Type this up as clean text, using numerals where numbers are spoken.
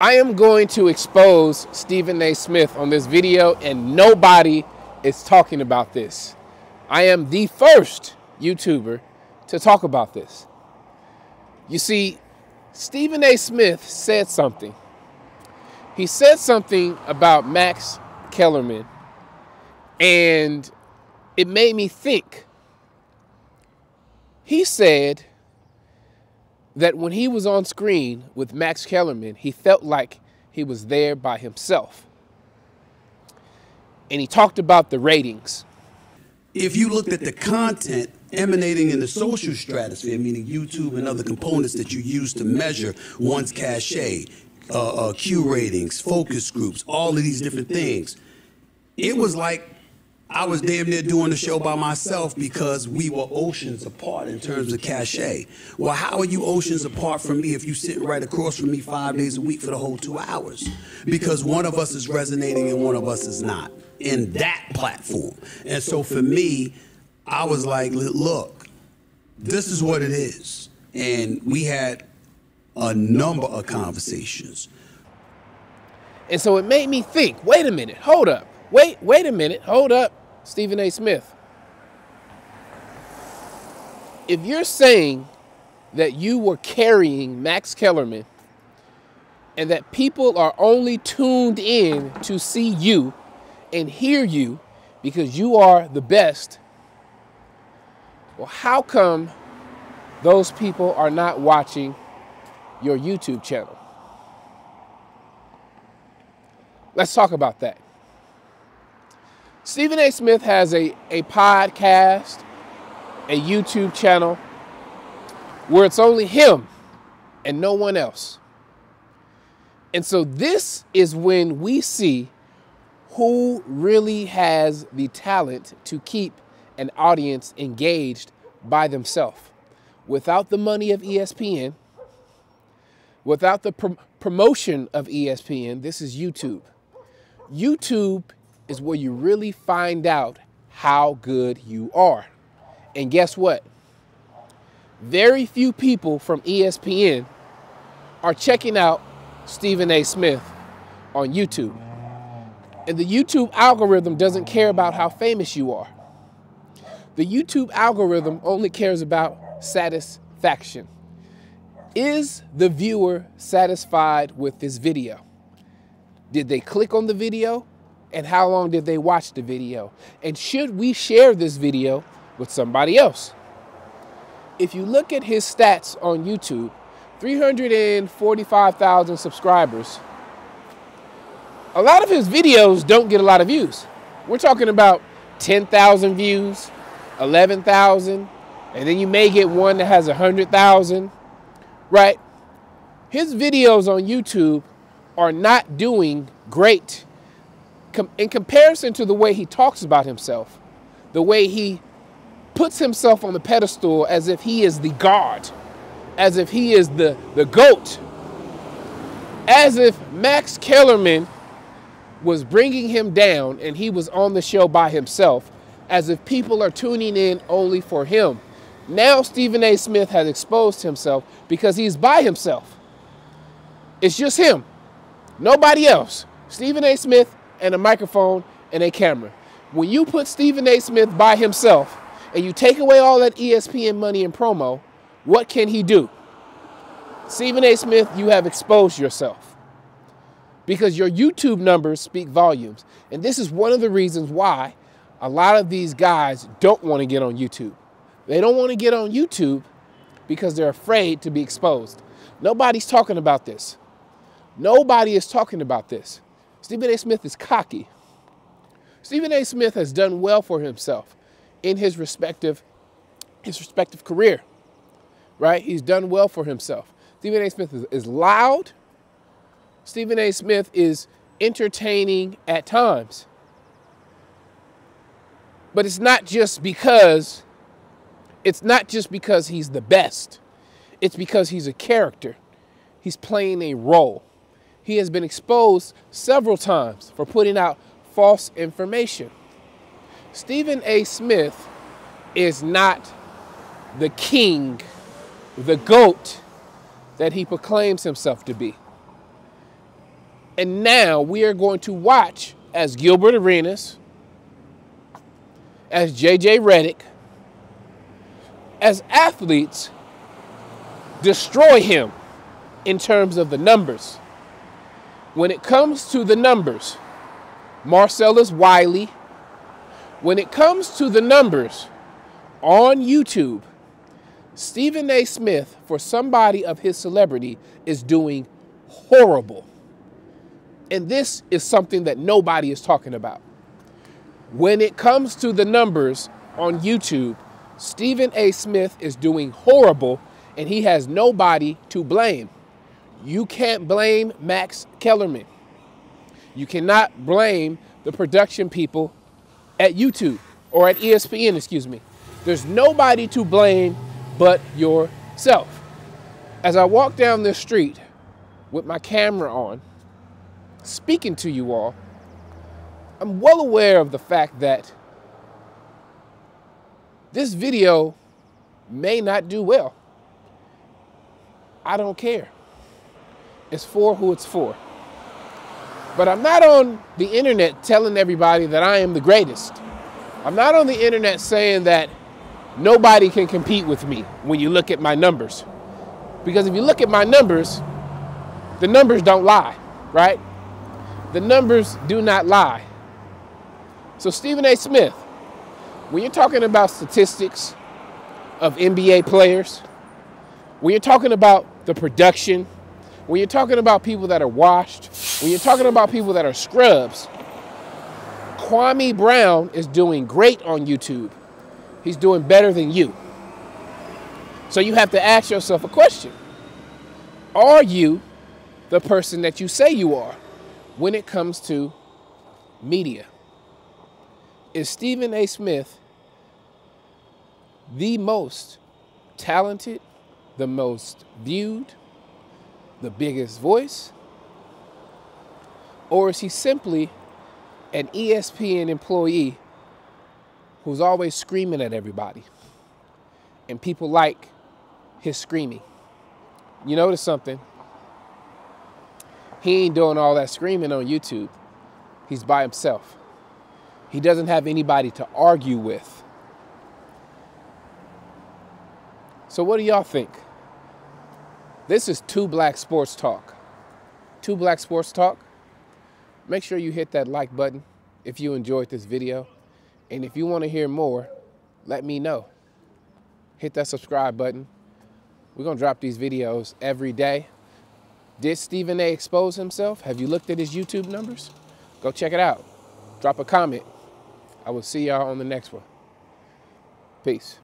I am going to expose Stephen A. Smith on this video, and nobody is talking about this. I am the first YouTuber to talk about this. You see, Stephen A. Smith said something. He said something about Max Kellerman, and it made me think. He said that when he was on screen with Max Kellerman, he felt like he was there by himself. And he talked about the ratings. If you looked at the content emanating in the social stratosphere, meaning YouTube and other components that you use to measure one's cachet, Q ratings, focus groups, all of these different things, it was like I was damn near doing the show by myself because we were oceans apart in terms of cachet. Well, how are you oceans apart from me if you sit right across from me 5 days a week for the whole 2 hours? Because one of us is resonating and one of us is not in that platform. And so for me, I was like, look, this is what it is. And we had a number of conversations. And so it made me think, wait a minute, hold up. Wait a minute, hold up, Stephen A. Smith. If you're saying that you were carrying Max Kellerman and that people are only tuned in to see you and hear you because you are the best, well, how come those people are not watching your YouTube channel? Let's talk about that. Stephen A. Smith has a podcast, a YouTube channel, where it's only him and no one else. And so this is when we see who really has the talent to keep an audience engaged by themselves. Without the money of ESPN, without the promotion of ESPN, this is YouTube. YouTube is where you really find out how good you are. And guess what? Very few people from ESPN are checking out Stephen A. Smith on YouTube. And the YouTube algorithm doesn't care about how famous you are. The YouTube algorithm only cares about satisfaction. Is the viewer satisfied with this video? Did they click on the video? And how long did they watch the video? And should we share this video with somebody else? If you look at his stats on YouTube, 345,000 subscribers. A lot of his videos don't get a lot of views. We're talking about 10,000 views, 11,000, and then you may get one that has 100,000, right? His videos on YouTube are not doing great in comparison to the way he talks about himself, the way he puts himself on the pedestal as if he is the God, as if he is the GOAT, as if Max Kellerman was bringing him down and he was on the show by himself, as if people are tuning in only for him. Now Stephen A. Smith has exposed himself because he's by himself. It's just him, nobody else. Stephen A. Smith and a microphone and a camera. When you put Stephen A. Smith by himself and you take away all that ESPN money and promo, what can he do? Stephen A. Smith, you have exposed yourself because your YouTube numbers speak volumes. And this is one of the reasons why a lot of these guys don't want to get on YouTube. They don't want to get on YouTube because they're afraid to be exposed. Nobody's talking about this. Nobody is talking about this. Stephen A. Smith is cocky. Stephen A. Smith has done well for himself in his respective career, right? He's done well for himself. Stephen A. Smith is loud. Stephen A. Smith is entertaining at times. But it's not just because he's the best. It's because he's a character. He's playing a role. He has been exposed several times for putting out false information. Stephen A. Smith is not the king, the GOAT that he proclaims himself to be. And now we are going to watch as Gilbert Arenas, as JJ Redick, as athletes destroy him in terms of the numbers. When it comes to the numbers, Marcellus Wiley, when it comes to the numbers on YouTube, Stephen A. Smith, for somebody of his celebrity, is doing horrible. And this is something that nobody is talking about. When it comes to the numbers on YouTube, Stephen A. Smith is doing horrible, and he has nobody to blame. You can't blame Max Kellerman. You cannot blame the production people at YouTube, or at ESPN, excuse me. There's nobody to blame but yourself. As I walk down this street with my camera on, speaking to you all, I'm well aware of the fact that this video may not do well. I don't care. It's for who it's for. But I'm not on the internet telling everybody that I am the greatest. I'm not on the internet saying that nobody can compete with me when you look at my numbers. Because if you look at my numbers, the numbers don't lie, right? The numbers do not lie. So Stephen A. Smith, when you're talking about statistics of NBA players, when you're talking about the production, when you're talking about people that are washed, when you're talking about people that are scrubs, Kwame Brown is doing great on YouTube. He's doing better than you. So you have to ask yourself a question. Are you the person that you say you are when it comes to media? Is Stephen A. Smith the most talented, the most viewed, the biggest voice? Or is he simply an ESPN employee who's always screaming at everybody and people like his screaming? You notice something? He ain't doing all that screaming on YouTube. He's by himself. He doesn't have anybody to argue with. So what do y'all think? This is Two Black Sports Talk. Two Black Sports Talk. Make sure you hit that like button if you enjoyed this video. And if you want to hear more, let me know. Hit that subscribe button. We're going to drop these videos every day. Did Stephen A. expose himself? Have you looked at his YouTube numbers? Go check it out. Drop a comment. I will see y'all on the next one. Peace.